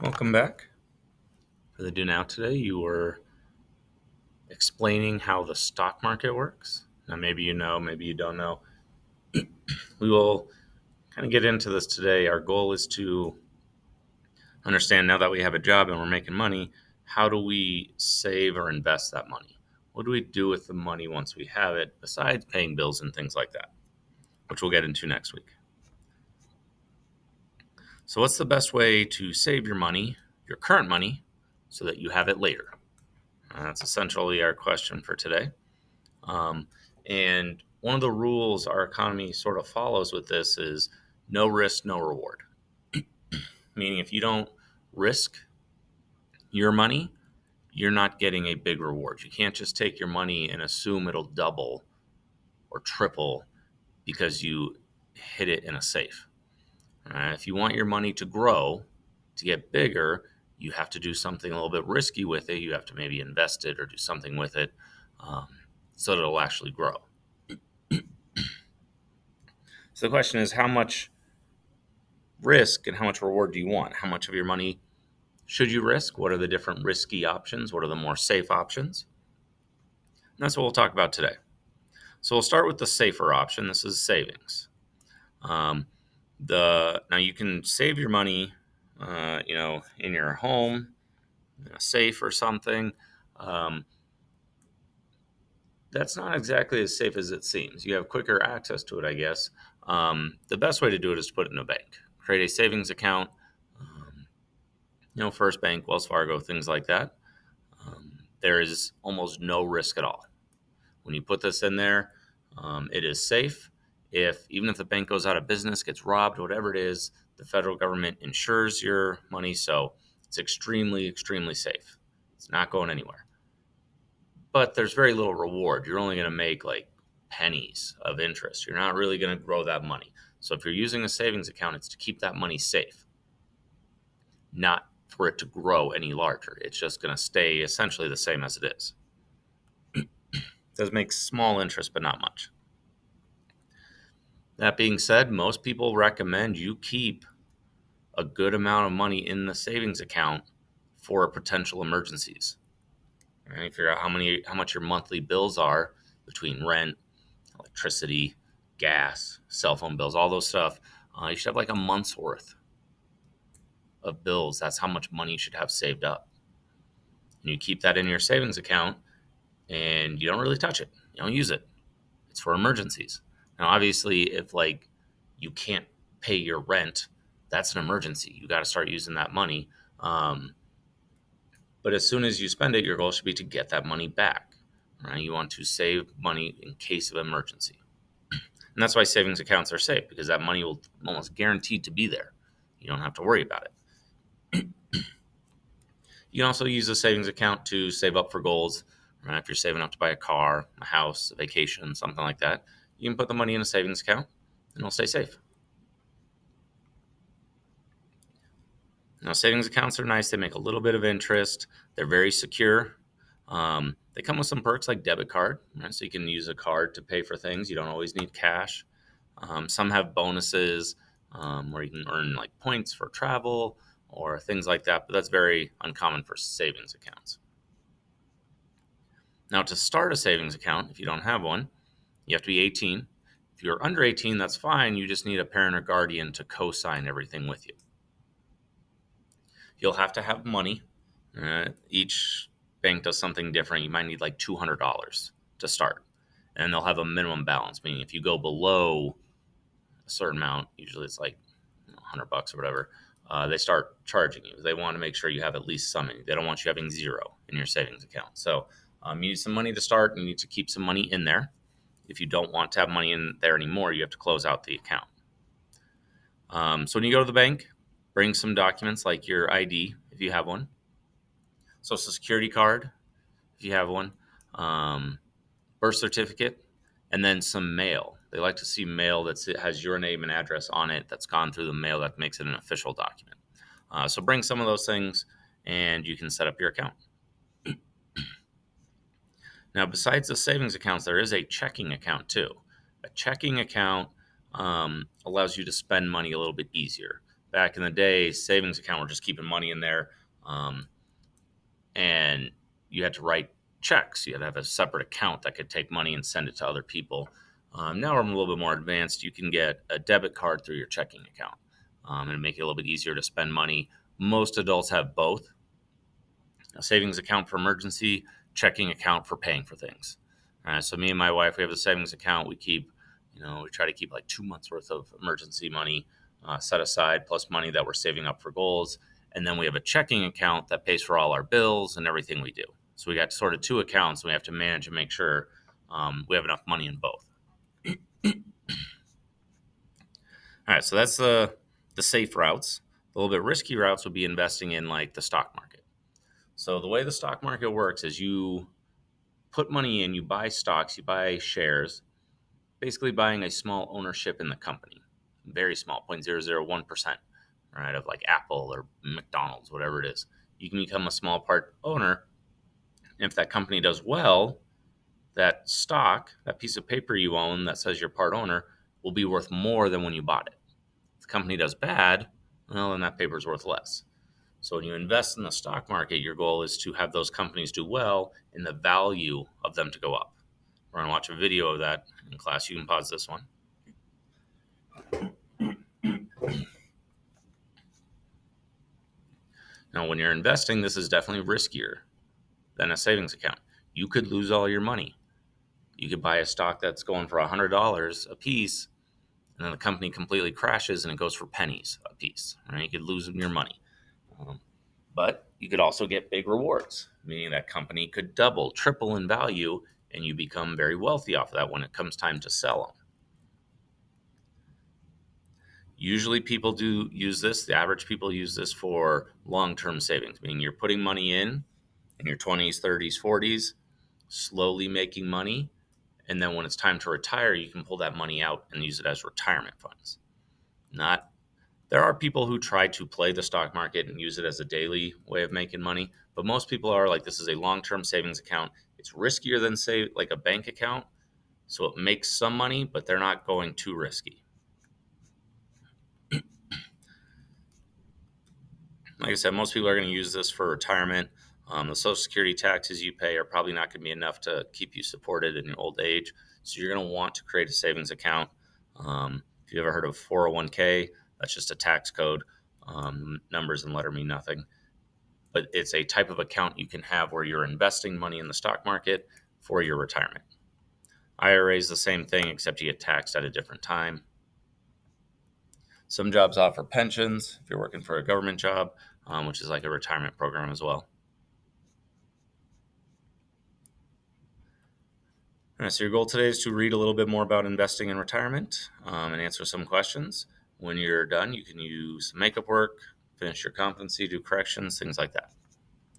Welcome back. For the Do Now today, you were explaining how the stock market works. Now, maybe you know, maybe you don't know. We will kind of get into this today. Our goal is to understand now that we have a job and we're making money, how do we save or invest that money? What do we do with the money once we have it, besides paying bills and things like that, which we'll get into next week. So, what's the best way to save your money, your current money, so that you have it later? That's essentially our question for today. Um, and one of the rules our economy sort of follows with this is no risk, no reward. Meaning, if you don't risk your money, you're not getting a big reward. You can't just take your money and assume it'll double or triple because you hit it in a safe. If you want your money to grow, to get bigger, you have to do something a little bit risky with it. You have to maybe invest it or do something with it um, so that it'll actually grow. So the question is, how much risk and how much reward do you want? How much of your money should you risk? What are the different risky options? What are the more safe options? And that's what we'll talk about today. So we'll start with the safer option. This is savings. Um, now you can save your money, in your home, in a safe or something. Um, that's not exactly as safe as it seems. You have quicker access to it, I guess. The best way to do it is to put it in a bank. Create a savings account. Um, First Bank, Wells Fargo, things like that. There is almost no risk at all. When you put this in there, it is safe. Even if the bank goes out of business, gets robbed, whatever it is, the federal government insures your money, so it's extremely, extremely safe. It's not going anywhere. But there's very little reward. You're only going to make like pennies of interest. You're not really going to grow that money. So if you're using a savings account, it's to keep that money safe, not for it to grow any larger. It's just going to stay essentially the same as it is. It does make small interest, but not much. That being said, most people recommend you keep a good amount of money in the savings account for potential emergencies. Right? Figure out how much your monthly bills are between rent, electricity, gas, cell phone bills, all those stuff. You should have like a month's worth of bills. That's how much money you should have saved up. And you keep that in your savings account and you don't really touch it. You don't use it. It's for emergencies. Now, obviously, if like you can't pay your rent, that's an emergency. You got to start using that money. But as soon as you spend it, your goal should be to get that money back. Right? You want to save money in case of emergency. And that's why savings accounts are safe, because that money will almost guaranteed to be there. You don't have to worry about it. You can also use a savings account to save up for goals. Right? If you're saving up to buy a car, a house, a vacation, something like that, you can put the money in a savings account and it'll stay safe. Now, savings accounts are nice. They make a little bit of interest. They're very secure. They come with some perks like debit card, right? So you can use a card to pay for things. You don't always need cash. Some have bonuses where you can earn like points for travel or things like that, but that's very uncommon for savings accounts. Now, to start a savings account, if you don't have one, you have to be 18. If you're under 18, that's fine. You just need a parent or guardian to co-sign everything with you. You'll have to have money. Each bank does something different. You might need like $200 to start. And they'll have a minimum balance, meaning if you go below a certain amount, usually it's like $100 or whatever, they start charging you. They want to make sure you have at least some. They don't want you having zero in your savings account. So you need some money to start, and you need to keep some money in there. If you don't want to have money in there anymore, you have to close out the account. So when you go to the bank, bring some documents like your ID if you have one, Social Security card if you have one, birth certificate, and then some mail. They like to see mail that has your name and address on it that's gone through the mail that makes it an official document. So bring some of those things and you can set up your account. Now, besides the savings accounts, there is a checking account too. A checking account allows you to spend money a little bit easier. back in the day, savings account were just keeping money in there, and you had to write checks. You had to have a separate account that could take money and send it to other people. Now we're a little bit more advanced. You can get a debit card through your checking account, and make it a little bit easier to spend money. Most adults have both: a savings account for emergency, checking account for paying for things. So me and my wife, we have a savings account. We keep, we try to keep like 2 months worth of emergency money set aside, plus money that we're saving up for goals. And then we have a checking account that pays for all our bills and everything we do. So we got sort of two accounts, and we have to manage and make sure we have enough money in both. All right, so that's the safe routes. A little bit risky routes would be investing in like the stock market. So the way the stock market works is you put money in, you buy stocks, you buy shares, basically buying a small ownership in the company, very small, 0.001%, right, of like Apple or McDonald's, whatever it is. You can become a small part owner. If that company does well, that stock, that piece of paper you own that says you're part owner, will be worth more than when you bought it. If the company does bad, well, then that paper is worth less. So when you invest in the stock market, your goal is to have those companies do well and the value of them to go up. We're going to watch a video of that in class. You can pause this one. Now, when you're investing, this is definitely riskier than a savings account. You could lose all your money. You could buy a stock that's going for $100 a piece, and then the company completely crashes and it goes for pennies a piece. Right? You could lose your money. But you could also get big rewards, meaning that company could double, triple in value, and you become very wealthy off of that when it comes time to sell them. Usually people do use this, the average people use this for long-term savings, meaning you're putting money in your 20s, 30s, 40s, slowly making money, and then when it's time to retire, you can pull that money out and use it as retirement funds. There are people who try to play the stock market and use it as a daily way of making money, but most people are like, this is a long-term savings account. It's riskier than, say, like a bank account, so it makes some money, but they're not going too risky. Like I said, most people are going to use this for retirement. The Social Security taxes you pay are probably not going to be enough to keep you supported in your old age, so you're going to want to create a savings account. If you've ever heard of 401k, that's just a tax code. Numbers and letter mean nothing. But it's a type of account you can have where you're investing money in the stock market for your retirement. IRA is the same thing, except you get taxed at a different time. Some jobs offer pensions if you're working for a government job, which is like a retirement program as well. All right, so your goal today is to read a little bit more about investing in retirement and answer some questions. When you're done, you can use makeup work, finish your competency, do corrections, things like that.